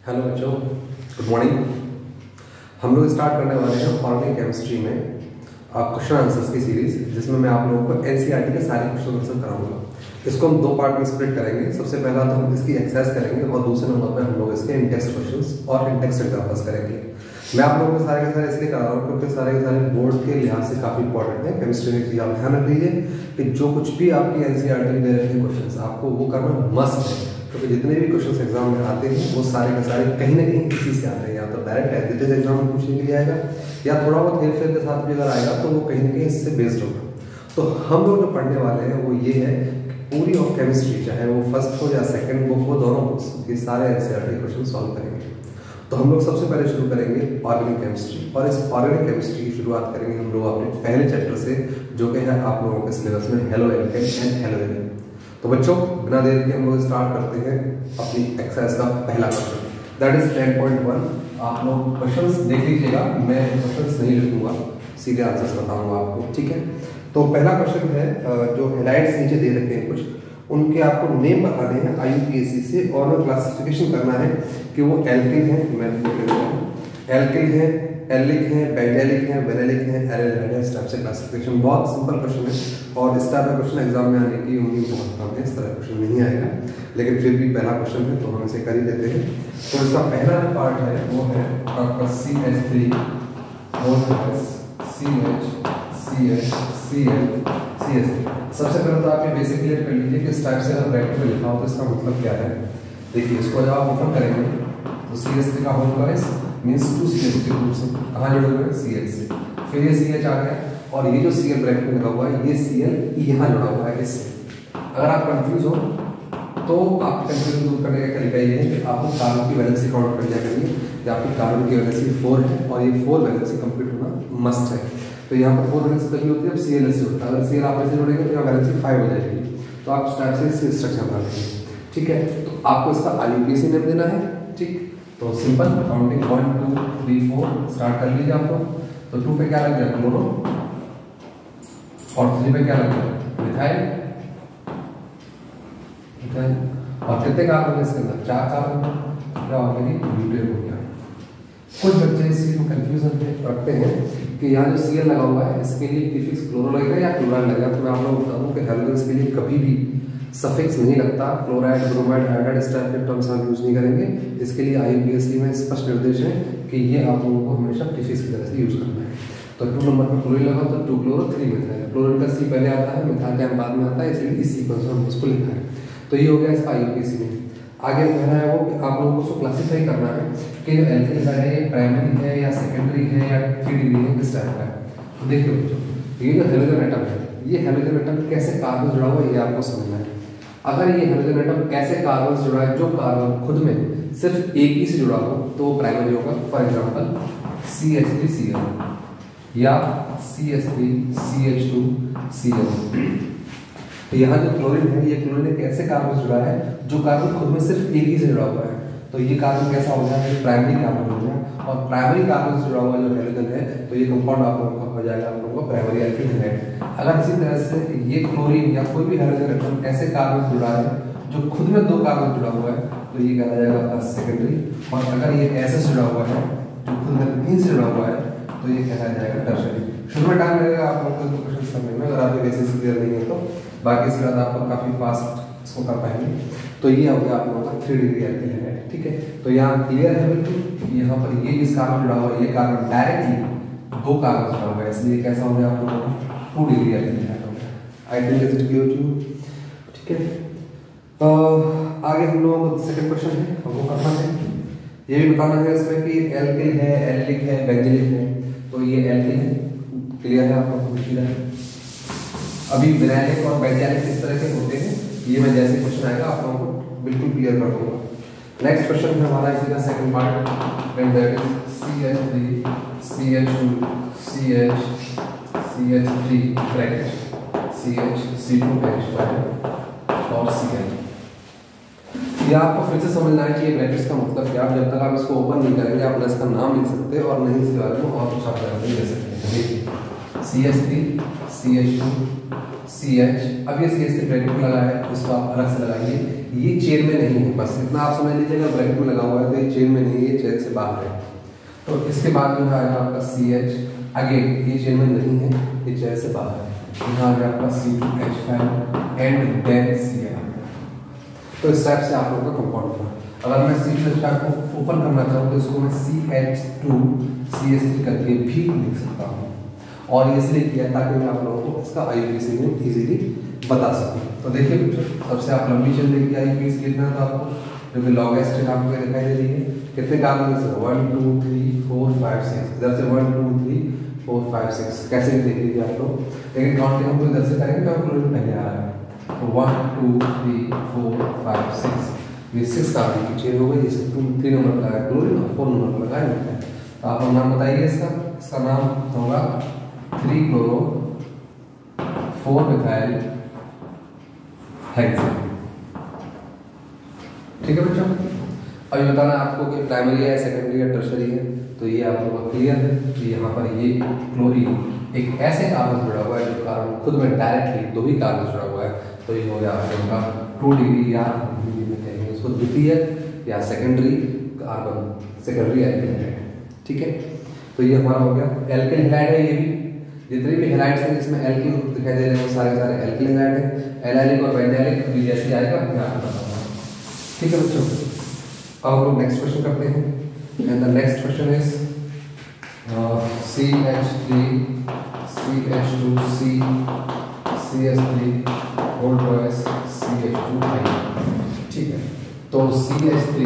Hello बच्चों, good morning. हम लोग स्टार्ट करने वाले हैं ऑर्गेनिक केमिस्ट्री में क्वेश्चन आंसर्स की सीरीज, जिसमें मैं आप लोगों को एनसीईआरटी के सारे क्वेश्चन आंसर कराऊंगा। इसको हम दो पार्ट में स्प्लिट करेंगे। सबसे पहला तो हम इसकी एक्सरसाइज करेंगे और दूसरे नंबर पर हम लोग इसके इंटेक्स्ट क्वेश्चंस और इंटेक्स्ट एग्जाम्पल्स करेंगे। मैं आप लोगों को सारे के सारे इसलिए करा रहा हूँ क्योंकि सारे के सारे बोर्ड के लिहाज से काफ़ी इंपॉर्टेंट है। केमिस्ट्री में चीज़ आप ध्यान रख लीजिए कि जो कुछ भी आपकी एनसीईआरटी में दे रहे हैं क्वेश्चन, आपको वो करना मस्ट है, क्योंकि जितने भी क्वेश्चन एग्जाम में आते हैं वो सारे के सारे कहीं ना कहीं इसी से आते हैं। या तो डायरेक्ट एग्जिट एग्जाम में पूछने के लिए आएगा, या थोड़ा बहुत हेर फेर के साथ भी अगर आएगा तो वो कहीं ना कहीं इससे बेस्ड होगा। तो हम लोग जो पढ़ने वाले हैं वो ये है कि पूरी ऑफ केमिस्ट्री, चाहे वो फर्स्ट हो या सेकंड बुक हो, दोनों बुक्स के सारे एनसीईआरटी क्वेश्चन सॉल्व करेंगे। तो हम लोग सबसे पहले शुरू करेंगे ऑर्गेनिक केमिस्ट्री, और इस ऑर्गेनिक केमिस्ट्री की शुरुआत करेंगे हम लोग अपने पहले चैप्टर से, जो कि है आप लोगों के सिलेबस में halo alkane and halo alkane. तो बच्चों, बिना देर के हम लोग स्टार्ट करते हैं अपनी एक्सरसाइज का पहला क्वेश्चन, दैट इज 10.1। आप लोग क्वेश्चंस देख लीजिएगा, मैं क्वेश्चंस नहीं लिखूंगा, सीधे आंसर्स बताऊंगा आपको, ठीक है। तो पहला क्वेश्चन है, जो हेलाइट्स नीचे दे रखे हैं कुछ, उनके आपको नेम बताने हैं IUPAC से, और क्लासिफिकेशन करना है कि वो एल्किल है, मैं एल्किल है, एलिक है, बेंजलिक है, वेनेलिक है, एल्डिहाइड है। इस टाइप से क्लासिफिकेशन बहुत सिंपल क्वेश्चन है, और इस टाइप का क्वेश्चन एग्जाम में आने की उम्मीद बहुत कम है। इस तरह क्वेश्चन नहीं आएगा, लेकिन फिर भी पहला क्वेश्चन है तो हम इसे कर ही लेते हैं। तो इसका पहला जो पार्ट है वो है आपका CH3 CH3। सबसे पहले तो आप ये बेसिक क्लियर कर लीजिए कि इस टाइप से अगर ब्रैकेट में लिखा हो तो इसका मतलब क्या है। देखिए, इसको जब आप ओपन करेंगे तो CH3 का होल कॉइस मींस 2CH के ग्रुप से कहाँ जुड़े हुए हैं, CH से, फिर ये CH आ गया, और ये जो Cl ब्रैकेट में लगा हुआ है ये Cl यहाँ जुड़ा हुआ है इससे। अगर आप कंफ्यूज हो तो आप कंफ्यूजन दूर करने का तरीका ये है कि आपको कार्बन की वैलेंसी काउंट कर लिया करिए, कि आपकी कार्बन की वैलेंसी 4 है और ये 4 वैलेंसी कंप्लीट होना मस्ट है। तो यहाँ पर 4 वैलेंसी तभी होती है जब Cl से होता है। अगर Cl आप ऐसे जोड़ेंगे तो यहाँ वैलेंसी 5 हो जाएगी। तो आप इस टाइप से स्ट्रक्चर बना लेंगे, ठीक है। तो आपको इसका IUPAC नेम देना है, ठीक। तो सिंपल काउंटिंग 1 2 3 4 स्टार्ट कर लीजिए आप लोग। तो 2 पे क्या लग जाए, क्लोरो, और 3 पे क्या लग जाए, मिथाइल, और कितने कार्बन है इसके अंदर, 4 कार्बन, क्या हो गया, ब्यूटेन हो गया। कुछ बच्चे इस चीज में कंफ्यूजन रखते हैं कि यहाँ जो Cl लगा हुआ है इसके लिए प्रीफिक्स क्लोरो लगेगा या क्लोराइड लगेगा। तो मैं आप लोगों को बता दूं कि हेलोजेंस के लिए कभी भी सफिक्स नहीं लगता। क्लोराइड, ब्रोमाइड, आयोडाइड इस टाइप के टर्म्स हम यूज नहीं करेंगे। इसके लिए IUPAC में स्पष्ट निर्देश है कि ये आप लोगों को हमेशा प्रीफिक्स की तरह से यूज करना है। तो 2 नंबर पर क्लोरीन लगा तो 2 क्लोरो 3 मिथाइल। क्लोरीन का C पहले आता है, मिथाइल का M बाद में आता है, इसलिए इस सीक्वेंस में हम उसको लिखा है। तो ये हो गया इसका IUPAC में। आगे कहना है वो कि आप लोगों को उसको क्लासीफाई करना है कि जो एल्किल है ये प्राइमरी है या सेकेंडरी है या 3 डिग्री है, किस टाइप का है। तो देखिए बच्चों, ये जो हेलोजन एटम है, ये हेलोजन एटम कैसे कार्बन जुड़ा हुआ है ये आपको समझना है। अगर ये हेलोजन एटम कैसे कार्बन से जुड़ा है, जो कार्बन खुद में सिर्फ एक ही से जुड़ा हो तो वो प्राइमरी होगा। फॉर एग्जांपल CH3Cl या CH3CH2Cl। तो यहाँ जो क्लोरीन है, ये क्लोरीन कैसे कार्बन से जुड़ा है, जो कार्बन खुद में सिर्फ एक ही से जुड़ा हुआ है। तो ये कार्बन कैसा हो जाएगा, प्राइमरी कार्बन हो गया। और प्राइमरी कार्बन से जुड़ा हुआ जो हेलोजन है तो ये कंपाउंड आप लोगों का हो जाएगा आप लोगों का प्राइमरी एल्किल हैलाइड। अगर इसी तरह से ये क्लोरीन या कोई भी हेलोजन एटम ऐसे कार्बन से जुड़ा है जो खुद में 2 कार्बन जुड़ा हुआ है तो ये कहना जाएगा आपका सेकेंडरी। और अगर ये ऐसे से जुड़ा हुआ है जो खुद में 3 से जुड़ा हुआ है तो ये कहना जाएगा टर्शरी। शुरू में टाइम लगेगा आप लोगों को क्वेश्चन समझने में, अगर आपके बेसिस क्लियर नहीं है तो। बाकी इसके बाद आपको काफी फास्ट इसको कर पाएंगे। तो ये हो गया आप लोगों का 3 डिग्री एल्किल हैलाइड, ठीक है। तो यहाँ क्लियर है बिल्कुल, यहाँ पर ये किस कार्बन जुड़ा हुआ है, ये कार्बन डायरेक्टली 2 कार्बन जुड़ा हुआ है, इसलिए कैसा हो गया आप लोगों का 2 डिग्री एल्किल हैलाइड हो गया। I think is it clear to you, ठीक है। आगे हम लोगों को सेकंड क्वेश्चन है, हमको करना है ये भी बताना है इसमें कि एल्किल है, एलिक है, बेंजिलिक है। तो ये एल्किल है, क्लियर है आपको, क्लियर है। अभी विनाइलिक और बेंजाइलिक किस तरह के होते हैं ये मैं जैसे क्वेश्चन आएगा आप लोगों को बिल्कुल क्लियर कर दूंगा। नेक्स्ट क्वेश्चन है हमारा इसी का second part, and that is CH3 CH2 CH3 bracket CH C2H5 और Cl। ये आपको फिर से समझना है कि ये ब्रैकेट्स का मतलब क्या है। जब तक आप इसको ओपन नहीं करेंगे आप ना इसका नाम लिख सकते और नहीं इसके बारे में और कुछ आप जानकारी ले सकते हैं। देखिए CH3 CH2 CH। अब ये CH3 ब्रैकेट में लगा है, इसको आप अलग से लगाइए। ये चेन में नहीं है, बस इतना आप समझ लीजिएगा, ब्रैकेट में लगा हुआ है तो ये चेन में नहीं है, ये चेन से बाहर है। तो इसके बाद जो है आएगा आपका CH, अगेन ये चेन में नहीं है, ये चेन से बाहर है। यहाँ आ गया आपका C2H5 एंड देन Cl। तो इस टाइप से आप लोगों का कंपाउंड बना। अगर मैं C2H5 को ओपन करना चाहूँ तो इसको मैं CH2CH3 करके भी लिख सकता हूँ, और इसलिए किया ताकि मैं आप लोगों को इसका IUPAC इजीली बता सकूँ। तो देखिए बच्चों, सबसे आप लंबी चेन देखिए IUPAC लिखना था आपको, जो कि लॉन्गेस्ट चेन आपको दिखाई दे रही है। कितने कार्बन है? 1 2 3 4 5 6। इधर से 1 2 3 4 5 6 कैसे भी देख लीजिए आप लोग, लेकिन काउंटिंग हम इधर से करेंगे तो क्लोरीन पहले आ रहा है। तो 1 2 3 4 5 6, ये 6 कार्बन की चेन हो गई, जिसमें 3 नंबर लगाया क्लोरीन और 4 नंबर लगाया मीथाइल। तो आप नाम बताइए इसका नाम होगा 3-chloro 4-methyl हेक्सेन। ठीक है बच्चों, अभी बताना आपको कि प्राइमरी है, सेकेंडरी है, टर्शरी है। तो ये आप लोगों को क्लियर है कि यहाँ पर ये क्लोरीन एक ऐसे कार्बन जुड़ा हुआ है जो कार्बन खुद में डायरेक्टली 2 ही कार्बन जुड़ा हुआ है। तो ये हो गया आपका 2 डिग्री या हिंदी में कहेंगे उसको द्वितीय या सेकेंडरी कार्बन, सेकेंडरी एल्किल है। ठीक है, तो ये हमारा हो गया एल्किल हैलाइड है। ये भी जितने भी हैलाइड्स हैं जिसमें एल्किल दिखाई दे रहे हैं वो सारे एल्किल हैलाइड है। एलाइलिक और बेंजाइलिक अभी जैसे आएगा मैं आपको बताऊंगा। ठीक है बच्चों, अब हम लोग नेक्स्ट क्वेश्चन करते हैं। And the next question is CH3 CH2 CH3 whole twice CH2I। ठीक है, तो CH3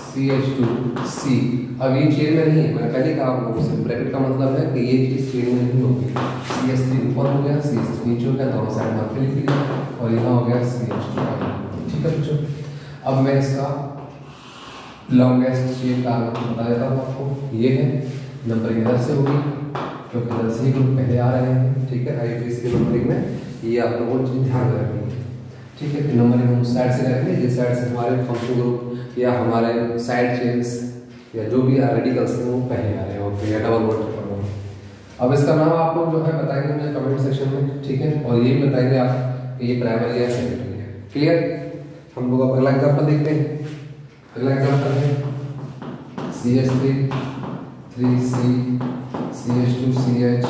CH2 C, अब ये चेन में नहीं है, मैंने पहले कहा आप लोगों से, ब्रैकेट का मतलब है कि ये चीज चेन में नहीं होगी। CH3 ऊपर हो गया, CH3 नीचे हो गया, दोनों साइड में लिख लिया, और यहाँ हो गया CH2I। ठीक है बच्चों, अब मैं इसका लॉन्गेस्ट चेन का बता देता हूँ आपको। ये है नंबरिंग इधर से होगी, क्योंकि इधर से ही ग्रुप पहले आ रहे हैं। ठीक है, IUPAC की नंबरिंग में ये आप लोगों को ध्यान में रखनी है। ठीक है, फिर नंबरिंग हम साइड से रखेंगे, जिस साइड से हमारे फंक्शन ग्रुप या हमारे साइड चेन्स या जो भी रेडिकल्स हैं वो पहले आ रहे होते हैं, डबल बॉन्ड ट्रिपल बॉन्ड। अब इसका नाम आप लोग जो है बताएंगे मुझे कमेंट सेक्शन में। ठीक है, और ये भी बताएंगे आप कि ये प्राइमरी या सेकेंडरी है। क्लियर, हम लोग अगला एग्जाम्पल देखते हैं। अगला एग्जाम्पल है CH3 3C CH2CH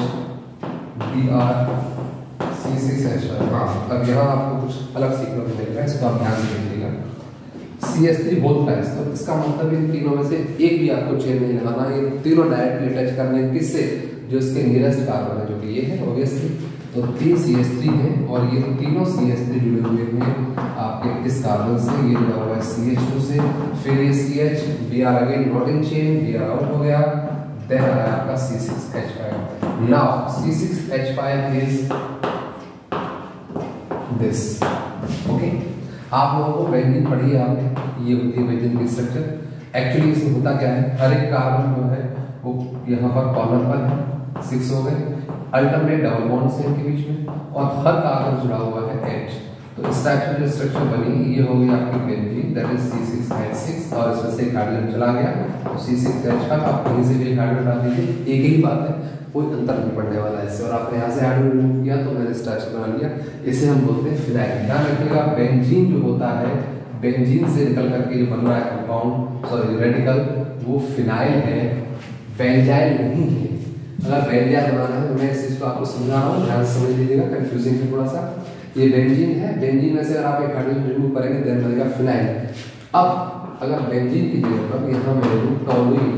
Br C6H5। हाँ, अब यहाँ आपको कुछ अलग सीखने को मिलेगा, इसको आप ध्यान से देखिएगा। CH3 होल ट्वाइस, तो इसका मतलब इन तीनों में से एक भी आपको चेन नहीं लगाना, ये तीनों डायरेक्टली अटैच करने किससे, जो इसके नियरेस्ट कार्बन है, जो कि ये है ऑब्वियसली। तो 3 CH3 है और ये तीनों CH3 जुड़े हुए हैं आपके इस कार्बन से। ये जुड़ा हुआ है CH2 से, फिर ये CH Br again not in chain, Br out हो गया, देन आया आपका C6H5। Now C6H5 is this. Okay, आप लोगों को बेंजीन पढ़ी है आपने, ये होती है बेंजीन की स्ट्रक्चर। एक्चुअली इसमें होता क्या है, हर एक कार्बन जो है वो यहाँ पर कॉर्नर पर है, 6 हो गए, अल्टरनेट डबल बॉन्ड से इनके बीच में, और हर कार्बन जुड़ा हुआ है H। तो इस टाइप से जो स्ट्रक्चर बनी ये हो गई आपकी बेंजीन, दैट इज C6H6, और इसमें से एक हाइड्रोजन चला गया तो C6H5। आप कहीं से भी हाइड्रोजन डाल दीजिए, एक ही बात है, कोई अंतर नहीं पड़ने वाला है इससे। और आपने यहाँ से हाइड्रोजन रिमूव किया तो मैंने इस टाइप से बना लिया, इसे हम बोलते हैं फिनाइल। ध्यान रखिएगा, बेंजीन जो होता है, बेंजीन से निकल करके जो बन रहा है कंपाउंड, सॉरी रेडिकल, वो फिनाइल है, बेंजाइल नहीं है। अगर बेंजाइल बनाना है तो मैं इस चीज़ को आपको समझा रहा हूँ, ध्यान से समझ लीजिएगा, कंफ्यूजिंग है थोड़ा सा। ये बेंजीन है, बेंजीन में से अगर आप एक हाइड्रोजन रिमूव करेंगे देन बनेगा फिनाइल। अब अगर बेंजीन की जगह पर यहाँ मैं लूँ toluene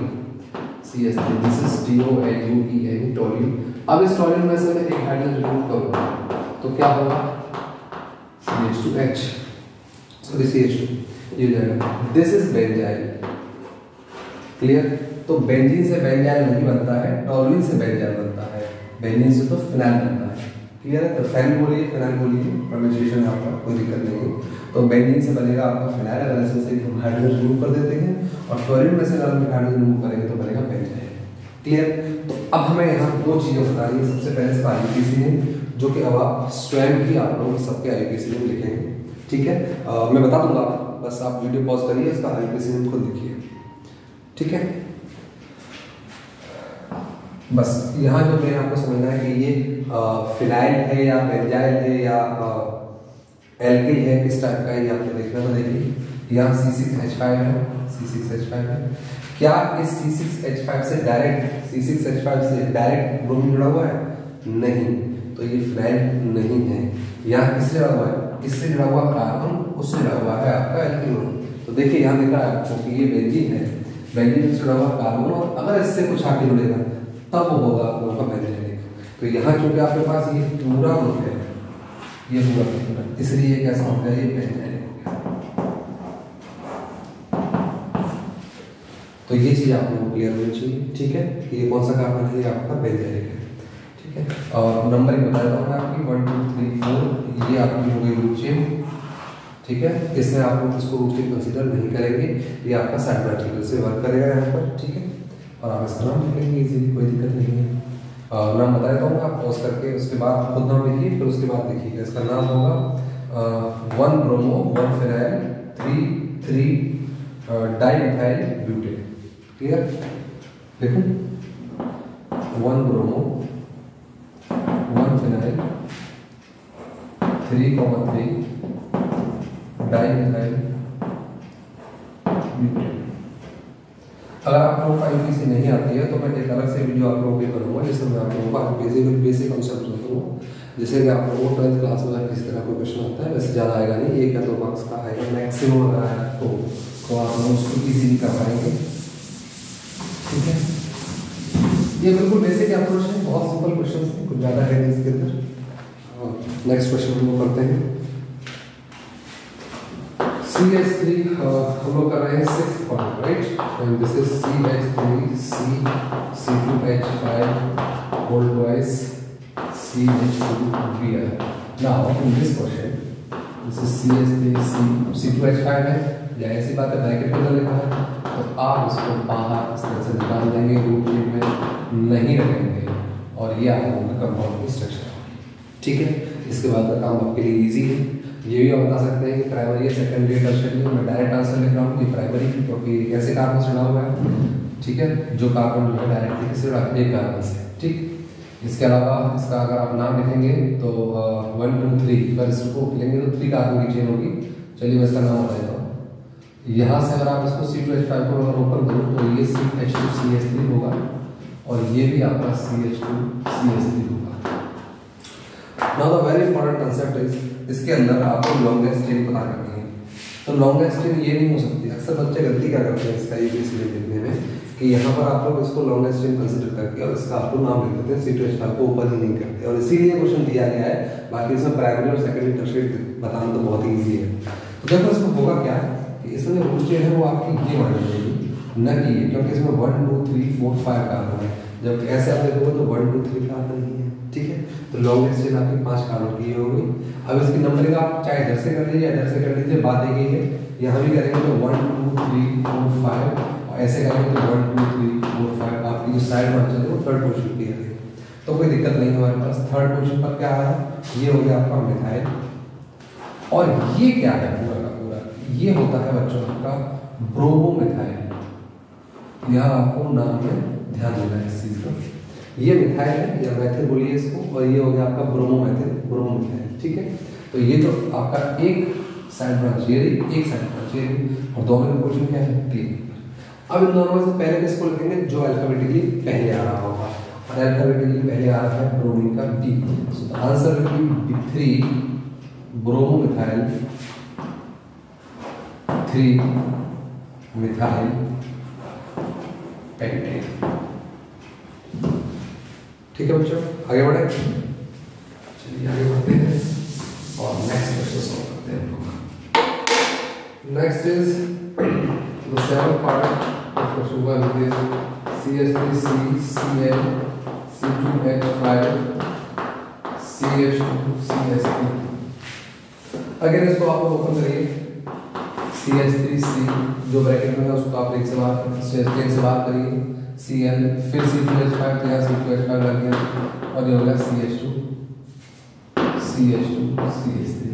CH3, this is TOLUEN, toluene. अब इस टोल्यूइन में से मैं एक हाइड्रोजन रिमूव करूँगा तो क्या होगा, CH2H, सॉरी CH2, ये जाएगा, दिस इज बेंजाइल। क्लियर, तो बेंजीन से बेंजाइल नहीं बनता है, टोल्यूइन से बेंजाइल बनता है, बेंजीन से तो फिनाइल बनता है। क्लियर है, तो फेन बोलिए, फिनाइल बोलिए, प्रोनाउंसिएशन है आपका, कोई दिक्कत नहीं है। तो बेंजीन से बनेगा आपका फिनाइल, अगर इसमें से हम हाइड्रोजन रिमूव कर देते हैं, और टोल्यूइन में से अगर हम हाइड्रोजन रिमूव करेंगे तो बनेगा बेंजाइल। क्लियर, तो अब हमें यहाँ दो चीज़ें बतानी है। सबसे पहले इसका IUPAC है, जो कि अब आप स्वयं ही आप लोग सबके IUPAC में लिखेंगे। ठीक है, मैं बता दूंगा, बस आप वीडियो पॉज करिए, इसका IUPAC खुद लिखिए। ठीक है, बस यहाँ जो मेन आपको समझना है कि ये फिनाइल है या बेंजाइल है या एल्किल है, किस टाइप का है ये आपको देखना। तो देखिए यहाँ C6H5 है, C6H5 है। क्या इस C6H5 से डायरेक्ट ब्रोमीन जुड़ा हुआ है? नहीं, तो ये फिनाइल नहीं है। यहाँ किससे जुड़ा हुआ है? इससे जुड़ा हुआ कार्बन, उससे जुड़ा हुआ है आपका एल्किल ग्रुप। तो देखिए यहाँ दिख रहा है आपको कि ये बेंजीन है, बेंजीन से जुड़ा हुआ कार्बन, और अगर इससे कुछ आगे जुड़ेगा तब वो होगा आप लोगों का बेंजीनिक। तो यहाँ क्योंकि आपके पास ये पूरा ग्रुप है, ये पूरा, इसलिए ये कैसा हो गया? ये बेंजीनिक हो गया। तो ये चीज आप लोगों को क्लियर होनी चाहिए, ठीक है, कि ये कौन सा कार्बन है? ये आपका बेंजीनिक है, ठीक है। और नंबरिंग बता देता हूँ मैं आपकी 1 2 3 4, ये आपकी हो गई रूट चेन, ठीक है। इसमें आप लोग इसको रूट चेन कंसीडर नहीं करेंगे, ये आपका साइड पार्टिकल से वर्क करेगा यहाँ पर, ठीक है। और आप इसका नाम लिखेंगे इजीली, कोई दिक्कत नहीं है। नाम बता देता हूँ, आप पॉज करके उसके बाद खुद नाम लिखिए, फिर उसके बाद लिखिएगा। इसका नाम होगा 1 bromo 1 phenyl 3 dimethyl butane. Clear? देखो 1 ब्रोमो 1 फिनाइल 3,3 डाइमिथाइल ब्यूटेन। अगर आप लोगों को IUPAC नहीं आती है तो मैं एक अलग से वीडियो आप लोगों को करूँगा, जिसमें मैं आप लोगों को बेसिक कॉन्सेप्ट बताऊँगा, जैसे कि आप लोगों को 12th क्लास में किस तरह कोई क्वेश्चन आता है, वैसे ज़्यादा आएगा नहीं, 1 या 2 मार्क्स का आएगा मैक्सिमम अगर आया तो आप लोग उसको इजीली कर पाएंगे, ठीक है। ये बिल्कुल बेसिक अप्रोच है, बहुत सिंपल क्वेश्चन है, कुछ ज़्यादा है नहीं इसके अंदर। नेक्स्ट क्वेश्चन हम लोग करते हैं CH3, हम लोग कर रहे हैं 6th point, right, and this is CH3 C2H5 whole twice CH2Br. Now in this question this is CH3 C2H5 है, या ऐसी बात है ब्रैकेट में लिखा है, तो आप इसको बाहर इस तरह से निकाल देंगे, रूट में नहीं रखेंगे, और ये आप लोगों का कंपाउंड की स्ट्रक्चर है, ठीक है। इसके बाद का काम आपके लिए इजी है। ये भी आप बता सकते हैं कि प्राइमरी, सेकेंडरी, टर्शियरी, मैं डायरेक्ट आंसर लिख रहा हूँ कि प्राइमरी, क्योंकि ऐसे कार्बन से जुड़ा हुआ है, ठीक है, जो कार्बन जो है डायरेक्टली किससे जुड़ा है? एक कार्बन से, ठीक। इसके अलावा इसका अगर आप नाम लिखेंगे तो 1 2 3 अगर इसको लेंगे तो 3 कार्बन की चेन होगी। चलिए मैं इसका नाम बता देता हूँ। यहाँ से अगर आप इसको C2H5 को अगर ओपन करो तो ये CH2CH3 होगा, और ये भी आपका CH2CH3 होगा। Now the very important concept is, इसके अंदर आपको लॉन्गेस्ट चेन पता करनी है। तो लॉन्गेस्ट चेन ये नहीं हो सकती। अक्सर बच्चे गलती क्या करते हैं इसका UPSC में लिखने में, कि यहाँ पर आप लोग इसको लॉन्गेस्ट चेन कंसिडर करके और इसका आपको नाम लिख देते हैं, C2H5 को ओपन ही नहीं करते, और इसीलिए क्वेश्चन दिया गया है। बाकी इसमें प्राइमरी और सेकेंडरी टर्शियरी बताना तो बहुत ही ईजी है। तो देखो इसमें होगा क्या कि इसमें जो रूट चेन है वो आपकी ये मानी जाएगी, न कि ये, क्योंकि इसमें 1 2 3 4 5 कार्बन है, जबकि ऐसे आप देखोगे तो 1 2 3 कार्बन नहीं है, ठीक है। तो लॉन्गेस्ट चेन आपकी 5 कार्बन की हो गई। अब इसकी नंबरिंग आप चाहे इधर से कर लीजिए, इधर से कर लीजिए, बात दी गई है। यहाँ भी करेंगे तो 1 2 3 4 5, और ऐसे करेंगे तो 1 2 3 4 5। आपकी जो साइड में चले वो थर्ड पोजीशन पे है, तो कोई दिक्कत नहीं है हमारे पास। थर्ड पोजीशन पर क्या आया? ये हो गया आपका मिथाइल, और ये क्या है पूरा का पूरा? ये होता है बच्चों आपका ब्रोमोमिथाइल। यहाँ आपको नाम में ध्यान देना है इस चीज का। ये मिथाइल है या मैथिल बोलिए इसको, और ये हो गया आपका ब्रोमोमिथाइल, ठीक है। तो ये तो आपका एक साइड ब्रांच ये रही, एक साइड ब्रांच ये रही, और दोनों का पोजीशन क्या है? क्लियर। अब इन दोनों में से पहले किसको लिखेंगे? जो अल्फाबेटिकली पहले आ रहा होगा, और अल्फाबेटिकली पहले आ रहा है ब्रोमीन का D। So the answer will be 3 ब्रोमोमिथाइल 3 methyl pentane. ठीक है बच्चों, आगे बढ़े। चलिए आगे बढ़ते हैं और नेक्स्ट क्वेश्चन सॉल्व करते हैं हम लोग। Next is the 7th part of question 1 is CH3C Cl C2H5 CH2CH3। Again इसको आप ओपन करिए। CH3C जो ब्रैकेट में है उसको आप एक से बाहर करिए, Cl फिर C2H5, तो यहाँ C2H5 लग गया, और ये हो गया CH2CH3।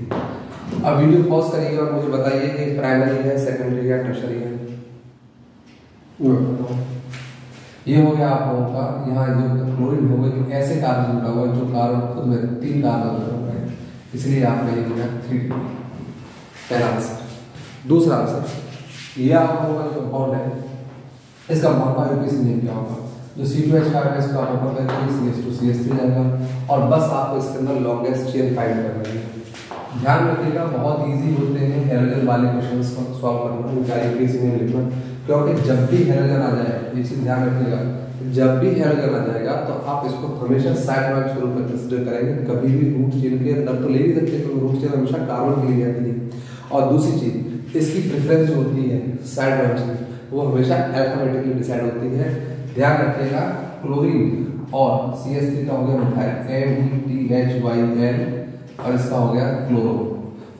अब वीडियो पॉज करिए और मुझे बताइए कि प्राइमरी है, सेकेंडरी या टर्शियरी है। ये हो गया आप लोगों का। यहाँ जो क्लोरीन हो गया कि ऐसे कार्बन जुड़ा हुआ है जो कार्बन खुद में 3 कार्बन जुड़े हुए हैं, इसलिए आपका ये हो गया 3 पहला आंसर। दूसरा आंसर, ये आप लोगों का जो कंपाउंड है इसका मॉडफाइड यूपीएससी नेम क्या होगा? जो C2H5 है इसको आप ओपन करके CH2CH3 जाएगा और बस आपको इसके अंदर लॉन्गेस्ट चेन फाइंड करना है। ध्यान रखिएगा बहुत इजी होते हैं हैलोजन वाले क्वेश्चंस को सॉल्व करना, उनका यूपीएससी नेम लिखना, क्योंकि जब भी हैलोजन आ जाए, ये चीज ध्यान रखिएगा, जब भी हैलोजन आ जाएगा तो आप इसको हमेशा साइड वाइज के रूप में कंसीडर करेंगे। कभी भी रूट चेन के अंदर तो ले नहीं सकते क्योंकि रूट चेन हमेशा कार्बन के लिए आती है। और दूसरी चीज, इसकी प्रेफरेंस जो होती है साइड वाइज की, वो हमेशा अल्फाबेटिकली डिसाइड होती है। ध्यान रखिएगा क्लोरीन और CH3 का हो गया मिथाइल METHYN और इसका हो गया क्लोरो।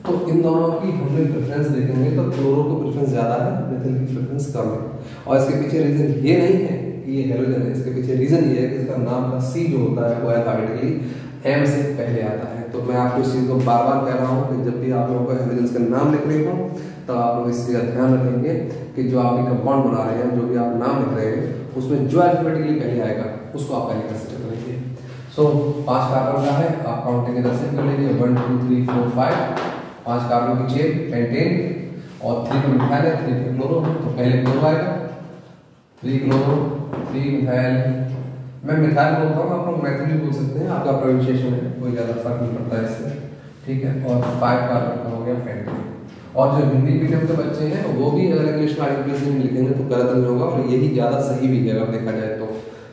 तो इन दोनों की हमने प्रेफरेंस देखेंगे तो क्लोरो को प्रेफरेंस ज्यादा है, मिथाइल की प्रेफरेंस कम है। और इसके पीछे रीजन ये नहीं है कि ये हैलोजन है, इसके पीछे रीजन ये है कि इसका नाम का C जो होता है वो अल्फाबेटिकली M से पहले आता है। तो मैं आपको इस चीज को बार बार कह रहा हूँ कि जब भी आप लोगों को हैलोजन का नाम लिख रहे हो तो आप लोग इस चीज का ध्यान रखेंगे कि जो आप कंपाउंड बना रहे हैं, जो भी आप नाम लिख रहे हैं, उसमें जो अल्फाबेटिकली पहले आएगा उसको आप पहले कंसीडर करेंगे। सो 5 कार्बन का है, आप काउंटिंग इधर से कर लीजिए 1 2 3 4 5, 5 कार्बन की चेन पेंटेन और 3 पे मिथाइल है, 3 पे क्लोरो है, तो पहले क्लोरो आएगा, 3 क्लोरो 3 मिथाइल। मैं मिथाइल बोलता हूँ, आप लोग मैथिल भी बोल सकते हैं, आपका प्रोनाउंसिएशन है, कोई ज़्यादा फर्क नहीं पड़ता है इससे, ठीक है। और 5 कार्बन का हो गया पेंटेन। और जो हिंदी मीडियम के बच्चे हैं वो भी अगर इंग्लिश में आईपीएस में लिखेंगे तो गलत नहीं होगा और यही ज़्यादा सही भी है अगर देखा जाए तो।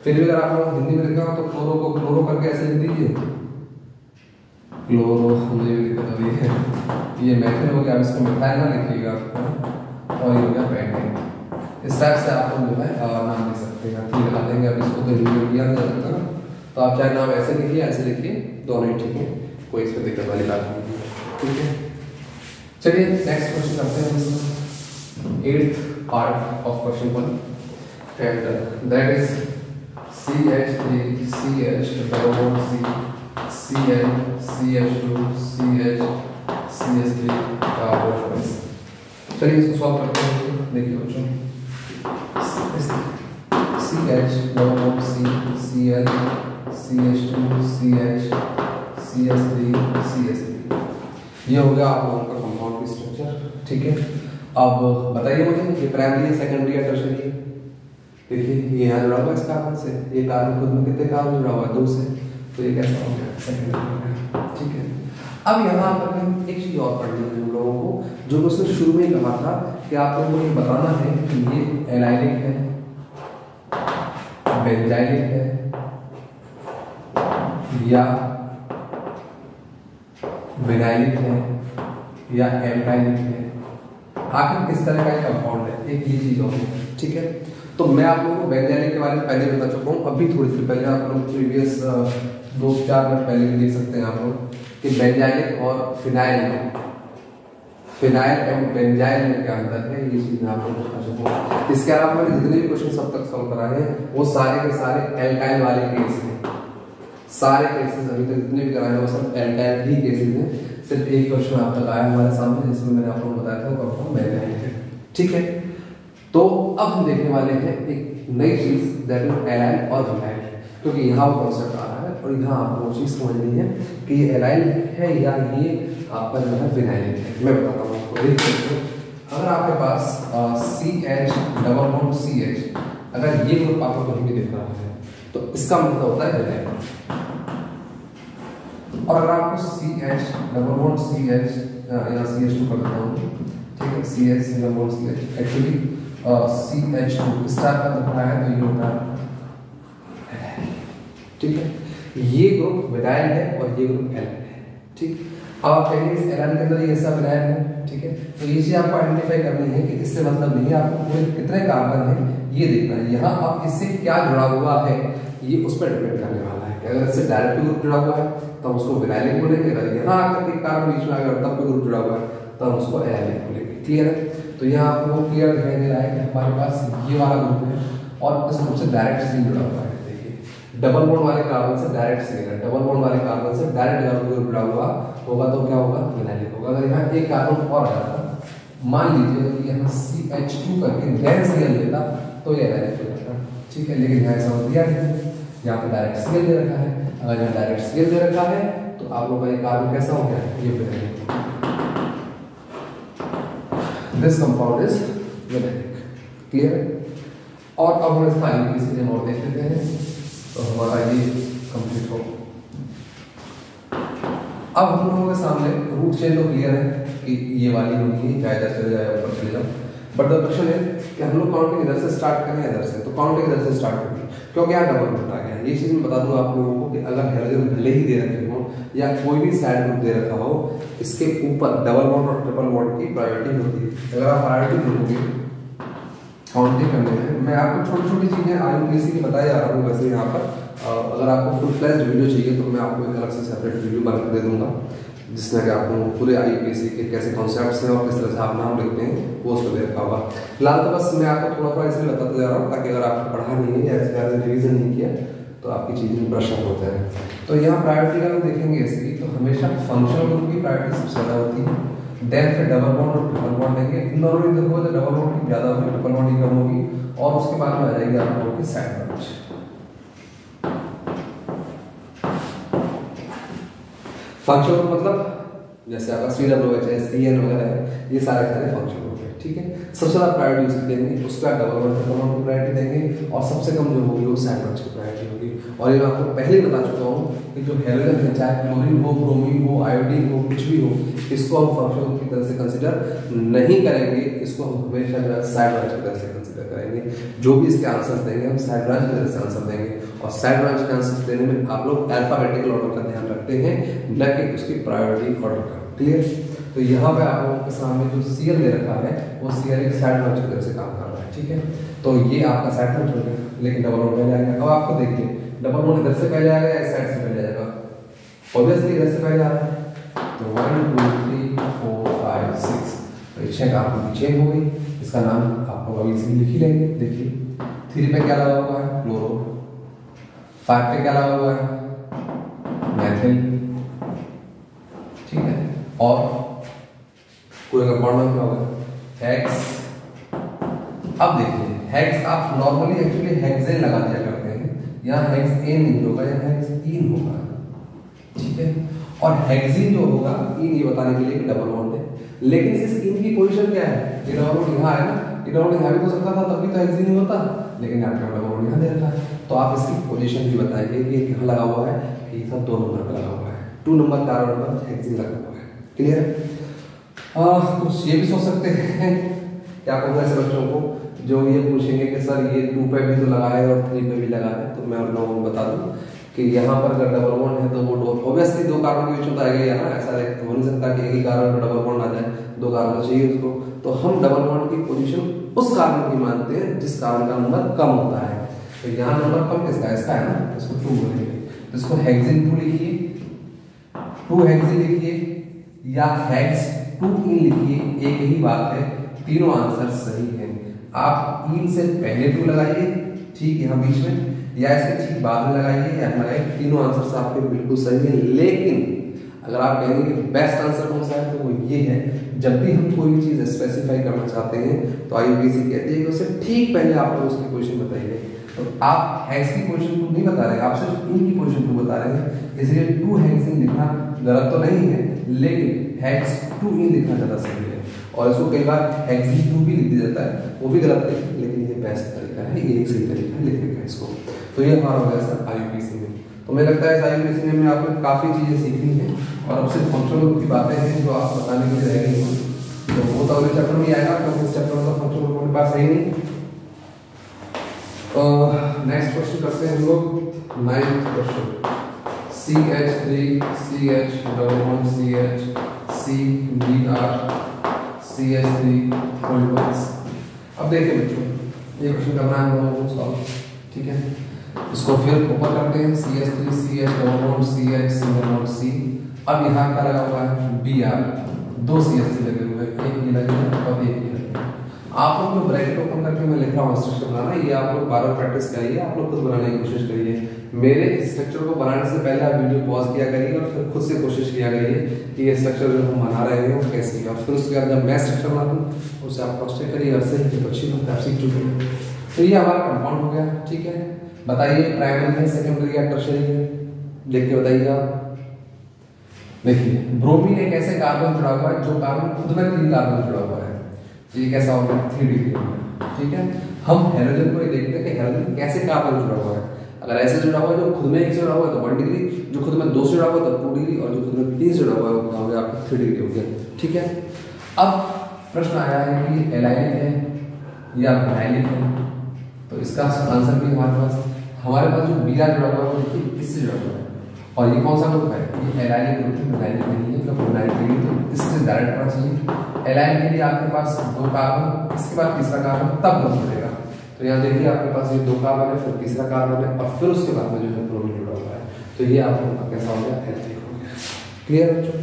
फिर भी अगर आप लोग हिंदी में लिखा हो तो क्लोरो को क्लोरो करके ऐसे लिख दीजिए, क्लोरो, मुझे भी दिक्कत हो रही है, ये मैथिल हो गया, अब इसको मिथाइल ना लिखिएगा और ये हो गया पेंटेन। इस टाइप से आप लोग जो है नाम लिख सकते हैं, ठीक लगा देंगे। अब इसको तो हिंदी में किया नहीं जा सकता ना, तो आप चाहे नाम ऐसे लिखिए ऐसे लिखिए, दोनों ही ठीक है, कोई इसमें दिक्कत वाली बात नहीं है, ठीक है। चलिए नेक्स्ट क्वेश्चन करते हैं, 8th part of question 1 and that is CH3CH double bond CN CH2 CH CH3 carbon. चलिए इसको सॉल्व करते हैं। देखिए बच्चों, CH double bond CN CH2 CH CH3 CH3, ये हो गया आप लोगों का कंपाउंड की स्ट्रक्चर, ठीक है। अब बताइए मुझे ये प्राइमरी है, सेकेंडरी है, टर्शियरी है? देखिए ये यहाँ जुड़ा हुआ है इस कार्बन से, ये कार्बन खुद में कितने कार्बन जुड़ा हुआ है? 2 से, तो ये कैसा हो गया? सेकेंडरी हो गया, ठीक है। अब यहाँ पर हम एक चीज और पढ़नी है हम लोगों को, जो मैं उसने शुरू में ही कहा था कि आप लोगों को ये बताना है कि ये एलाइलिक है, बेंजाइलिक है या विनाइलिक है या एल्काइलिक है, आखिर किस तरह का कंपाउंड है, एक ये चीज होती है, ठीक है। तो मैं आप लोगों को बेंजाइलिक के बारे में पहले बता चुका हूँ, अभी थोड़ी देर पहले आप लोग प्रीवियस 2-4 मिनट पहले भी देख सकते हैं आप लोग कि बेंजाइलिक और फिनाइल एंड बेंजाइल में क्या अंतर है, ये चीज मैं आप लोगों को बता चुका हूँ। इसके अलावा मैंने जितने भी क्वेश्चन अब तक सॉल्व कराए हैं वो सारे के सारे एल्काइल वाले केस हैं, सारे केसेस अभी तक जितने भी कराए हैं वो सब एल्काइल ही केसेस हैं। सिर्फ एक क्वेश्चन आप तक आया हमारे सामने जिसमें मैंने आप लोगों को बताया था वो कंपाउंड बेंजाइल है, ठीक है। तो अब हम देखने वाले हैं एक नई चीज दैट इज एलाइल और विनाइल, क्योंकि यहाँ वो कॉन्सेप्ट आ रहा है और यहाँ आपको वो चीज समझनी है कि ये एलाइल है या ये आपका जो है विनाइल है। मैं बताता हूँ आपको, देखिए अगर आपके पास CH डबल बॉन्ड CH, अगर ये ग्रुप आपको कहीं भी दिख रहा है तो इसका मतलब होता है विनाइल। और अगर आपको CH डबल बॉन्ड CH या CH2 कर देता हूँ, ठीक है, CH single bond CH, actually CH2 इस टाइप का दिख रहा है तो ये होता है, ठीक है। ये ग्रुप विनाइल है और ये ग्रुप एलाइल है, ठीक। अब आप कहेंगे इस एलाइल के अंदर ये ऐसा विनाइल है, ठीक है। तो ये चीज आपको आइडेंटिफाई करनी है कि इससे मतलब नहीं है, आपको पूरे कितने कार्बन है ये देखना है। यहाँ अब इससे क्या जुड़ा हुआ है ये उस पर डिपेंड करने वाला है। अगर इससे डायरेक्ट ग्रुप जुड़ा हुआ है तो हम उसको विनाइलिक बोलेंगे, अगर यहाँ आकर के कार्बन बीच में अगर तब कोई ग्रुप जुड़ा हुआ है तो हम उसको एलाइलिक बोलेंगे, क्लियर है। तो यहाँ आपको क्लियर दिखाई दे रहा है कि हमारे पास ये वाला ग्रुप है और इस ग्रुप से डायरेक्ट सिंग जुड़ा हुआ है। देखिए डबल बॉन्ड वाले कार्बन से डायरेक्ट सिंग है, डबल बॉन्ड वाले कार्बन से डायरेक्ट अगर ग्रुप जुड़ा हुआ होगा तो क्या होगा? विनाइलिक होगा। अगर यहाँ एक कार्बन और आ जाता, मान लीजिए कि यहाँ CH2 करके देन Cl लेता तो ये एलाइलिक हो जाता, ठीक है, लेकिन यहाँ ऐसा दिया है, यहाँ पे डायरेक्ट सीएल दे रखा है। अगर यहाँ डायरेक्ट सीएल दे रखा है तो आप लोगों का ये कार्बन कैसा हो गया, ये पे this compound is vinylic. Clear है? और अब हम इसका आईयूपीएसी और देख लेते हैं, तो हमारा ये कंप्लीट हो। अब हम लोगों के सामने रूट चेन तो क्लियर है कि ये वाली होगी, चाहे इधर चले जाए ऊपर चले जाओ, बट द क्वेश्चन है कि हम लोग काउंटिंग इधर से स्टार्ट करें इधर से, तो काउंटिंग इधर से स्टार्ट होगी क्योंकि यहाँ डबल बॉन्ड आ गया है। ये चीज़ मैं बता दूँ आप लोगों को कि अगर हेलोजन भले ही दे रखे हो या कोई भी साइड ग्रुप दे रखा हो, इसके ऊपर डबल बॉन्ड और ट्रिपल बॉन्ड की प्रायोरिटी होती है। अगर आप प्रायोरिटी दोगे काउंटिंग करने में, मैं आपको छोटी छोटी चीज़ें आईयूपीएसी की बताया जा रहा हूँ। वैसे यहाँ पर अगर आपको फुल फ्लैश्ड वीडियो चाहिए तो मैं आपको एक अलग से सेपरेट वीडियो बना के दे दूँगा, जिसमें कि आपको पूरे आईयूपीएसी के कैसे कॉन्सेप्ट्स हैं और किस तरह से आप नाम लिखते हैं वो उसमें दे रखा होगा। फिलहाल तो बस मैं आपको थोड़ा थोड़ा इसलिए बताते जा रहा हूँ ताकि अगर आपने पढ़ा नहीं है या इसके रिविजन नहीं किया तो आपकी चीज़ें ब्रश अप होता है। तो यहाँ प्रायोरिटी का हम देखेंगे इसकी, तो हमेशा फंक्शनल ग्रुप की प्रायोरिटी सबसे ज़्यादा होती है, देन फिर डबल बॉन्ड और ट्रिपल बॉन्ड देंगे। इन दोनों में देखोगे तो डबल बॉन्ड की ज़्यादा होगी, ट्रिपल बॉन्ड की कम होगी, और उसके बाद में आ जाएगी आप लोगों की साइड ब्रांच। फंक्शनल मतलब जैसे आपका CWH है, CN वगैरह है, ये सारे फंक्शन हो गए। ठीक है, सबसे ज़्यादा प्रायोरिटी उसकी देंगे, उसके बाद डबल बॉन्ड ट्रिपल बॉन्ड की प्रायोरिटी देंगे, और सबसे कम जो होगी वो साइड ब्रांच की प्रायोरिटी होगी। और ये मैं आपको पहले ही बता चुका हूँ कि जो हेलोजन है, चाहे क्लोरीन हो, ब्रोमीन हो, आयोडीन हो, कुछ भी हो, इसको हम फंक्शन की तरह से कंसिडर नहीं करेंगे, इसको हम हमेशा जो है साइड ब्रांच की तरह से कंसिडर करेंगे। जो भी इसके आंसर्स देंगे हम साइड ब्रांच की तरह से आंसर देंगे, और साइड ब्रांच के आंसर्स देने में आप लोग अल्फाबेटिकल ऑर्डर का ध्यान रखते हैं, न कि उसकी प्रायोरिटी ऑर्डर का। क्लियर? तो यहाँ पे आप लोगों के सामने जो सीएल दे रखा है वो सीएल एक साइड ब्रांच की तरह से काम कर रहा है। ठीक है, तो ये आपका साइड ब्रांच हो गया, लेकिन डबल बॉन्ड पहले आएगा। अब आपको देखिए डबल बॉन्ड इधर से पहले आएगा या इस साइड से पहले आएगा, ऑब्वियसली इधर से पहले आ रहा है। तो 1 2 3 4 5 6 तो चेक आपकी चेन हो गई। इसका नाम आपको अभी इसी लिख ही लेंगे। देखिए 3 पे क्या लगा हुआ है, क्लोरो, 5 पे क्या लगा हुआ है, मैथिल। ठीक है, और कोई कंपाउंड नाम क्या होगा, हेक्स। अब देखिए हेक्स आप नॉर्मली एक्चुअली हेक्सेन लगा दिया करते हैं, यहाँ हेक्सेन नहीं होगा, यहाँ हेक्सीन होगा। ठीक है, और हेक्सीन जो होगा इन ये बताने के लिए कि डबल बॉन्ड है, लेकिन इस इन की पोजीशन क्या है, ये डबल बॉन्ड यहाँ है ना, ये डबल बॉन्ड यहाँ भी हो सकता था, तब भी तो हेक्सीन ही होता, लेकिन आपके डबल बॉन्ड यहाँ दे रखा है। तो आप इसकी पोजीशन भी बताएंगे कि कहाँ लगा हुआ है, कि सब 2 नंबर पर लगा हुआ है, 2 नंबर कार्बन पर हेक्सीन लगा हुआ है। क्लियर है? कुछ ये भी सोच सकते हैं क्या कहूँगा ऐसे बच्चों को जो ये पूछेंगे कि सर ये 2 पे भी तो लगा है और 3 पे भी लगा है, तो मैं उन लोगों को बता दूं कि यहाँ पर अगर डबल बॉन्ड है तो वो ऑब्वियसली 2 कार्बन के बीच में तो आएगा ही ना, ऐसा हो नहीं सकता कि एक ही कार्बन पर डबल बॉन्ड आ जाए, 2 कार्बन चाहिए उसको। तो हम डबल बॉन्ड की पोजीशन उस कार्बन की मानते हैं जिस कार्बन का नंबर कम होता है। तो यहाँ नंबर कम किसका है, इसका है ना, इसको 2 बोलेंगे, तो इसको हेक्सेन 2 लिखिए, 2 हेक्सेन लिखिए या हेक्स 2 इन लिखिए, एक ही बात है, तीनों आंसर सही हैं। आप इन से पहले 2 लगाइए, ठीक यहाँ बीच में, या इसके ठीक बाद में लगाइए या लगाइए, तीनों आंसर आपके बिल्कुल सही है। लेकिन अगर आप कहेंगे कि बेस्ट आंसर कौन सा है तो वो ये है, जब भी हम कोई भी चीज़ स्पेसिफाई करना चाहते हैं तो आईयूपीएसी कहती है कि उससे ठीक पहले आप लोग उसकी पोजीशन बताइए। तो आप हेक्स की पोजीशन 2 नहीं बता रहे हैं, आप सिर्फ इन की पोजीशन 2 बता रहे हैं, इसलिए 2 हेक्सेन लिखना गलत तो नहीं है, लेकिन हेक्स 2 इन लिखना ज़्यादा सही है। और इसको कई बार हेक्सेन 2 भी लिख दिया जाता है, वो भी गलत है, लेकिन ये बेस्ट तरीका है, ये एक सही तरीका है लिखने का इसको। तो ये हमारा हो गया सर आईयूपीएसी में। तो मुझे लगता है इस आईयूपीएसी में आपने काफ़ी चीज़ें सीखनी है, और अब सिर्फ फंक्शनल की बातें हैं जो आप बताने के लिए रह गई हैं, तो वो तो अगले चैप्टर में आएगा, क्योंकि इस चैप्टर में फंक्शनल हमारे पास है ही नहीं। नेक्स्ट क्वेश्चन करते हैं हम लोग 9th question, CH3 CH double bond CH CBr CH3 अब देखिए बच्चों, ये क्वेश्चन करना है हम लोगों को सॉल्व। ठीक है, इसको फिर ऊपर करते हैं, CH3 CH double bond CH single bond C। अब यहाँ क्या लगा हुआ है, Br, 2 CH3 लगे हुए हैं, एक ये लगे और एक ये लगे। आप लोग जो ब्रैकेट ओपन करके मैं लिख रहा हूँ स्ट्रक्चर बनाना, ये आप लोग बार बार प्रैक्टिस करिए, आप लोग खुद बनाने की कोशिश करिए। मेरे स्ट्रक्चर को बनाने से पहले आप वीडियो पॉज किया करिए और फिर खुद से कोशिश किया करिए कि ये स्ट्रक्चर जो हम बना रहे हैं वो कैसे है, और फिर उसके बाद जब मैं स्ट्रक्चर बना दूँ उससे आप क्रॉस चेक करिए, वैसे ही अच्छी बात आप सीख चुके हैं। तो ये हमारा कंपाउंड हो गया, ठीक है। बताइए प्राइमरी है, सेकेंडरी या टर्शियरी है, देख के बताइए आप। देखिए ब्रोमीन एक ऐसे कार्बन जुड़ा हुआ है जो कार्बन खुद में 3 कार्बन जुड़ा हुआ है, तो ये कैसा होगा 3 डिग्री होगा, ठीक है। हम हेलोजन को ये देखते हैं कि हेलोजन कैसे कार्बन जुड़ा हुआ है। अगर ऐसे जुड़ा हुआ है जो खुद में 1 से जुड़ा हुआ है तो 1 डिग्री, जो खुद में 2 से जुड़ा हुआ है तो 2 डिग्री, और जो खुद में 3 से जुड़ा हुआ है वो हो गया आपका 3 डिग्री हो गया, ठीक है। अब प्रश्न आया है कि एलाइनिक है या विनाइलिक है, तो इसका आंसर भी हमारे पास जो बीरा जुड़ा हुआ है वो देखिए इससे जुड़ा हुआ है, और ये कौन सा ग्रुप है, ये एलाइनिक ग्रुप है, विनाइलिक नहीं है, क्योंकि विनाइलिक नहीं है तो इससे डायरेक्ट पता चाहिए। एलाइनिक के लिए आपके पास 2 कार्बन, इसके बाद तीसरा कार्बन तब ग्रुप जुड़ेगा, तो यहाँ देखिए आपके पास ये 2 कार्बन है, फिर तीसरा कार्बन है, और फिर उसके बाद में जो है ब्रोमीन जुड़ा हुआ है, तो ये आप लोगों का कैसा हो गया, एल्किक हो गया। क्लियर बच्चों?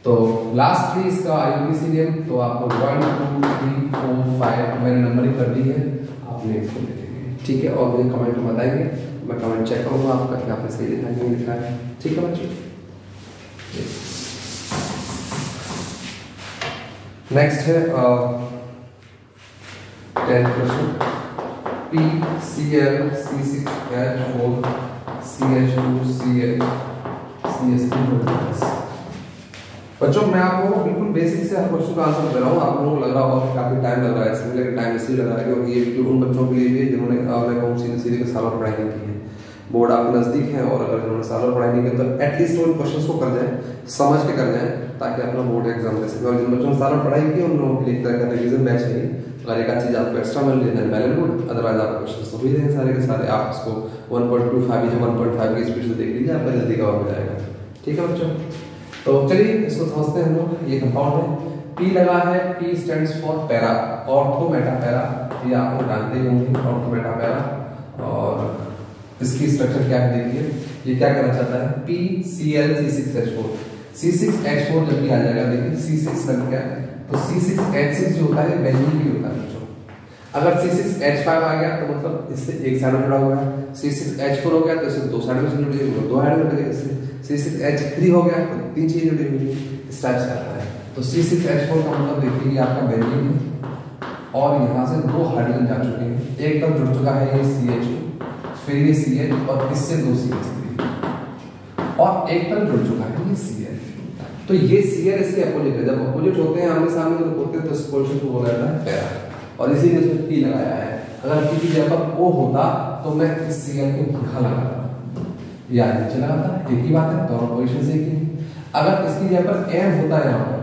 तो लास्ट 3 इसका आईयूपीएसी नेम, तो आपको 1 2 3 4 5 मैंने नंबरिंग कर दी है, आप नेम को लिखेंगे, ठीक है। और मुझे कमेंट में बताएंगे, मैं कमेंट चेक करूँगा आपका कि आपने सही लिखा है नहीं लिखा है, ठीक है बच्चों। नेक्स्ट है 10th question, PCl C6H4 CH2 CH3। बच्चों मैं आपको बिल्कुल बेसिक से हर क्वेश्चन का आंसर दे रहा हूँ। आप लोगों को लग रहा होगा कि काफी टाइम लग रहा है इसमें, लेकिन टाइम इसलिए लग रहा है क्योंकि ये वीडियो उन बच्चों के लिए भी है जिन्होंने मैं कहूँ सीधे के सालों पढ़ाई नहीं की है। बोर्ड आपके नजदीक है, और अगर जिन्होंने सालों पढ़ाई नहीं की तो एटलीस्ट उन क्वेश्चन को कर जाए, समझ के कर जाए, ताकि अपना बोर्ड एग्जाम दे सके। और जिन बच्चों ने सालों पढ़ाई की उन लोगों के लिए एक तरह का रिविजन बैच है। अगर एक आध चीज आपको एक्स्ट्रा मिल रही है वेल एंड गुड, अदरवाइज आपके क्वेश्चन तो हुई रहे सारे के सारे, आप इसको 1.25 या 1.5 की स्पीड से देख लीजिए, आपका जल्दी कवर हो जाएगा, ठीक है बच्चों। तो चलिए इसको समझते हैं हम लोग। ये कंपाउंड है, P लगा है, P stands for para, ortho Meta para, ये आपको जानते ही होंगे ऑर्थो मेटा पैरा। और इसकी स्ट्रक्चर क्या है देखिए, ये क्या कहना चाहता है, PCl C6H4। C6H4 जब भी आ जाएगा देखिए C6 लग गया, तो C6H6 जो होता है बेंजीन भी होता है बच्चों। अगर C6H5 आ गया तो मतलब इससे एक साइड में जुड़ा हुआ है, C6H4 हो गया तो इससे 2 साइड में जुड़ी हुई है, 2 साइड में जुड़ी है। C6H3 हो गया तो 3 चीजें जुड़ी हुई है, इस टाइप से आता है। तो C6H4 का मतलब देखिए ये आपका बेंजीन है, और यहाँ से 2 हाइड्रोजन जा चुके हैं, एक तरफ जुड़ चुका है ये CH, फिर ये CH, और इससे 2 CH3, और एक तरफ जुड़ चुका है ये Cl। तो ये Cl इसके अपोजिट है, जब अपोजिट होते हैं आमने सामने जब होते हैं तो इस पोजीशन को बोला जाता है पैरा, और इसीलिए इसमें P लगाया है। अगर P की जगह पर O होता तो मैं इस Cl को यहाँ लगाता या नीचे लगाता, एक ही बात है, दोनों पोजीशन से एक ही। अगर इसकी जगह पर M होता है यहाँ पर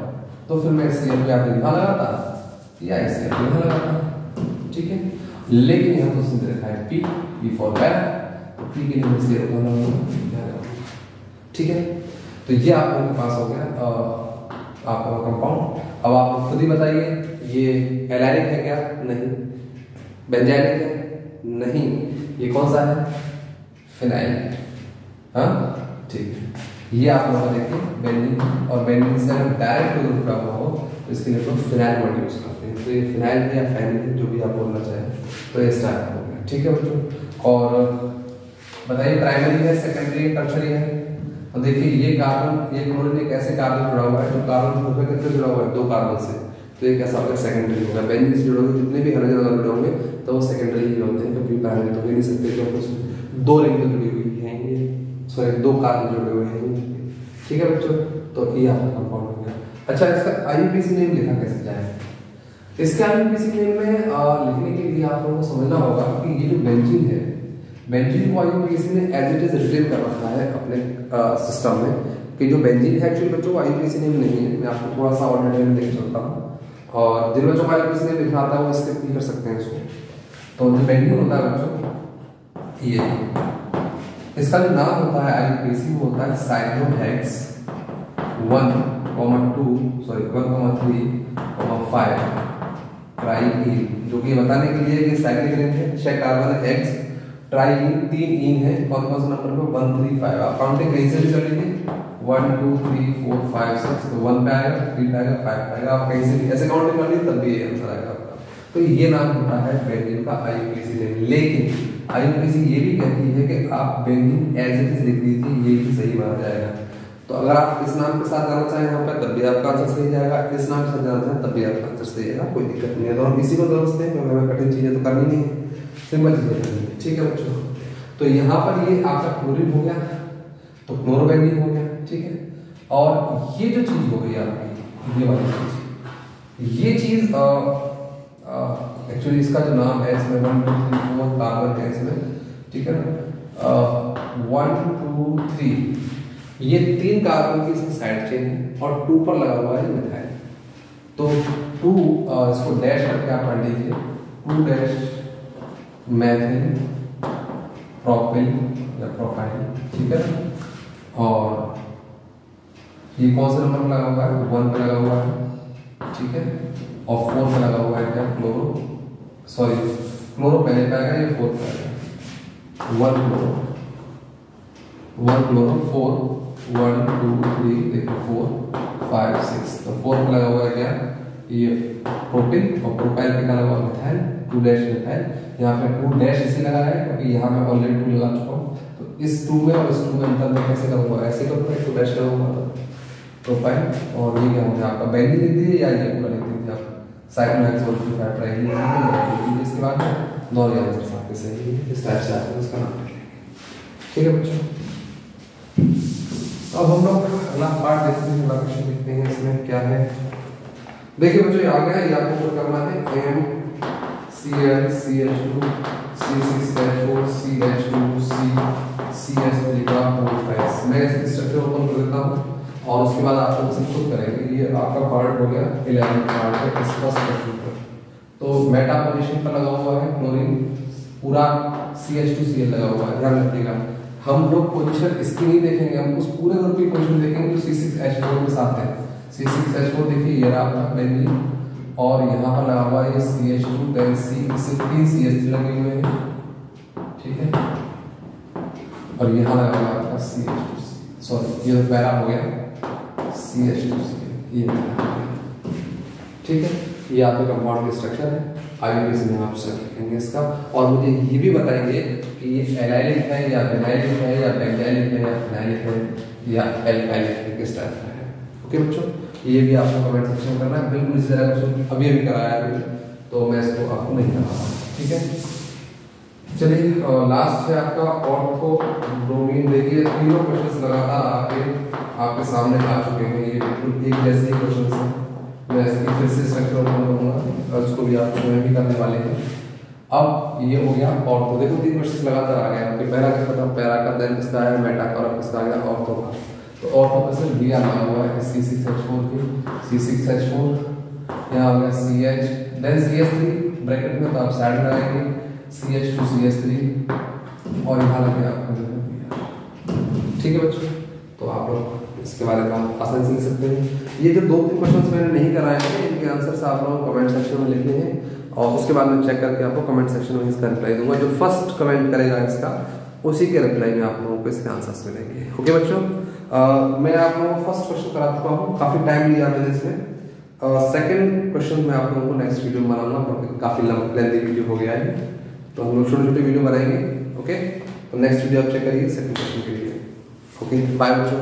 तो फिर मैं इस Cl को यहाँ लगाता या इस Cl को यहाँ लगाता, ठीक है। लेकिन यहाँ तो सीधे रखा है P फॉर पैरा, तो P के लिए मैं Cl को लगाऊंगा, ठीक है। तो ये आप लोगों के पास हो गया आपका कंपाउंड। अब आप खुद ही बताइए, ये एलाइनिक है क्या? नहीं। बेंजाइलिक है? नहीं। ये कौन सा है? फिनाइल। हाँ ठीक है। ये आप लोग देखिए बेंजीन, और बेंजीन से अगर डायरेक्ट कोई जुड़ा हुआ हो तो इसके लिए तो फिनाइल वर्ड यूज करते हैं। तो ये फिनाइल है या फेनिल है, जो भी आप बोलना चाहें, तो ये स्टार्ट हो गया, ठीक है बच्चों। और बताइए प्राइमरी है, सेकेंडरी है, टर्शरी है। तो देखिए ये कार्बन, ये क्लोरीन एक ऐसे कार्बन जुड़ा हुआ है जो कार्बन ग्रुप में कितने जुड़ा हुआ है? 2 कार्बन से, तो ये कैसा होगा? सेकेंडरी होगा। बेंजीन से जुड़े हुए जितने भी हाइड्रोजन अगर जुड़े होंगे तो वो सेकेंडरी ही होते हैं, कभी प्राइमरी तो हो नहीं सकते, क्योंकि 2 रिंग तो जुड़ी हुई है, सॉरी 2 कार्बन जुड़े हुए हैं, ठीक है बच्चों। तो ये आपका कंपाउंड हो गया। अच्छा, इसका आईयूपीएसी नेम लिखा कैसे जाए? इसके आईयूपीएसी नेम में लिखने के लिए आप लोगों को समझना होगा कि ये जो बेंजीन है, बेंजीन को आईयूपीएसी ने एज इट इज रिटेन कर रखा है अपने सिस्टम में, कि जो बेंजीन है एक्चुअली बच्चों आईयूपीएसी नेम नहीं है। मैं आपको थोड़ा सा और डिटेल में देख चलता हूँ, और जिन बच्चों को आईयूपीएसी नेम लिखना आता है वो स्किप भी कर सकते हैं इसको। तो जो बेंजीन होता है बच्चों, ये इसका जो नाम होता है आईयूपीएसी वो होता है साइक्लोहेक्स 1,3,5 ट्राईइन, जो कि बताने के लिए कि साइक्लिक रिंग है, 6 कार्बन है एक्स, ट्राईइन 3 इन है, कौन कौन से नंबर पे? 135। आप काउंटिंग कहीं से भी कर लीजिए, 1 2 3 4 5 6, तो 1 पे आएगा, 3 पे आएगा, 5 पे आएगा, आप कहीं से भी ऐसे काउंटिंग कर लीजिए तब भी ये आंसर आएगा आपका। तो ये नाम होता है बेंजीन का आईयूपीएसी नेम। लेकिन आईयूपीएसी ये भी कहती है कि आप बेंजीन एज इट इज लिख दीजिए, ये भी सही माना जाएगा। तो अगर आप इस नाम के साथ जाना चाहें यहाँ पर तब भी आपका आंसर सही जाएगा, इस नाम के साथ जाना चाहें तब भी आपका आंसर सही जाएगा, कोई दिक्कत नहीं है। तो हम इसी को समझते हैं क्योंकि हमें कठिन चीजें तो करनी नहीं है। सिंपल चीजें करनी है, ठीक है बच्चों। तो यहाँ पर ये आपका क्लोरीन हो गया, तो क्लोरोबेंजीन हो गया, ठीक है। और ये जो चीज हो गई आपकी, ये वाली चीज, ये चीज एक्चुअली इसका जो नाम है इसमें 1 2 3 4 कार्बन है इसमें, ठीक है ना। 1 2 3 ये 3 कार्बन की इसकी साइड चेन है और 2 पर लगा हुआ है मिथाइल। तो 2 इसको डैश करके आप पढ़ लीजिए, 2 डैश मैथिल प्रोपिल या प्रोपाइल, ठीक है ना। और ये कौन सा नंबर पर लगा हुआ है, 1 पे लगा हुआ है, ठीक है। और 4 पे लगा हुआ है क्या, क्लोरो पहले पे आएगा, ये 4 पे आएगा। 1 क्लोरो 4 1 2 3 देखो 4 5 6, तो 4 पे लगा हुआ है क्या, ये प्रोपिल, और प्रोपाइल पे लगा हुआ है मिथाइल, 2 डैश मिथाइल। यहाँ पे 2 डैश इसलिए लगा है क्योंकि यहाँ मैं ऑलरेडी 2 लगा चुका हूँ, तो इस 2 में और इस 2 में अंतर में कैसे करूँगा, ऐसे करूँगा, 2 डैश लगाऊंगा प्रोपाइल। और ये क्या होगा आपका बेंजीन लिख दीजिए या ये पूरा लिख दीजिए आप, साइक्लोहेक्सोल ट्राइक्लिन लिख दीजिए। इसके बाद दोनों आंसर आपके सही है, इस टाइप से आप इसका नाम लिख लेंगे, ठीक है बच्चों। अब हम लोग अगला पार्ट देखते हैं, अगला क्वेश्चन देखते हैं इसमें क्या है। देखिए बच्चों, ये आ गया, ये आपको पूरा करना है MCl CH2 C6H4 CH2 CH3 का 4 मैं इसकी स्ट्रक्चर ओपन कर देता हूँ और उसके बाद आप लोग खुद करेंगे। ये आपका पार्ट हो गया 11 पार्ट है इस फर्स्ट क्वेश्चन पर। तो मेटा पोजीशन पर लगा हुआ है क्लोरीन, पूरा CH2Cl लगा हुआ है, ध्यान रखिएगा। हम लोग पोजीशन इसकी नहीं देखेंगे, हम उस पूरे ग्रुप की पोजीशन देखेंगे जो C6H4 के साथ है। C6H4 देखिए ये रहा आपका बेंजीन, और यहाँ पर लगा हुआ है ये CH2 देन C, इससे 3 CH3 लगे हुए हैं, ठीक है। और यहाँ लगा हुआ है आपका CH2, सॉरी ये तो पैरा हो गया CH2Cl, ये ठीक है। ये आपके कंपाउंड की स्ट्रक्चर है, आगे इसमें आप लिखेंगे इसका। और मुझे ये भी बताएंगे कि ये एलाइलिक है या विनाइलिक है या बेंजाइलिक है या फिनाइलिक है या एल्काइलिक है, किस टाइप का है। ओके बच्चों, ये भी आपको कमेंट सेक्शन में करना है, बिल्कुल इसी तरह क्वेश्चन अभी कराया है, तो मैं इसको आपको नहीं करा रहा, ठीक है। चलिए लास्ट है आपका ऑर्थो ब्रोमीन। देखिए तीनों क्वेश्चन लगातार आपके सामने आ चुके हैं, ये बिल्कुल एक जैसे ही क्वेश्चन है। मैं इसकी फिर से स्ट्रक्चर ओपन करूँगा और उसको भी आप स्वयं भी करने वाले हैं। अब ये हो गया ऑर्थो, देखो 3 क्वेश्चन लगातार आ गए आपके। पैरा का खत्म, पैरा का, देन इसका आया मेटा का, और इसका आ गया ऑर्थो का। तो ऑर्थो पे सिर्फ Br लगा हुआ है C6H4 की, C6H4 यहाँ हो गया CH देन CH3 ब्रैकेट में, तो आप साइड लगाएंगे CH2 CH3 और यहाँ लगे आपका जो है Br, ठीक है बच्चों। तो आप लोग इसके बारे में आप आसानी से लिख सकते हैं। ये जो 2-3 क्वेश्चंस मैंने नहीं कराए हैं, इनके आंसर्स आप लोग कमेंट सेक्शन में लिखने हैं और उसके बाद मैं चेक करके आपको कमेंट सेक्शन में इसका रिप्लाई दूंगा। जो फर्स्ट कमेंट करेगा इसका, उसी के रिप्लाई में आप लोगों को इसके आंसर्स मिलेंगे। ओके बच्चों, मैं आप लोगों को फर्स्ट क्वेश्चन करा चुका हूँ, काफ़ी टाइम लिया मैंने इसमें। सेकंड क्वेश्चन मैं आप लोगों को नेक्स्ट वीडियो में बनाऊंगा क्योंकि काफ़ी लेंथी वीडियो हो गया है, तो हम लोग छोटे-छोटे वीडियो बनाएंगे। ओके, तो नेक्स्ट वीडियो आप चेक करिए सेकंड क्वेश्चन के लिए। ओके, बाय बच्चों।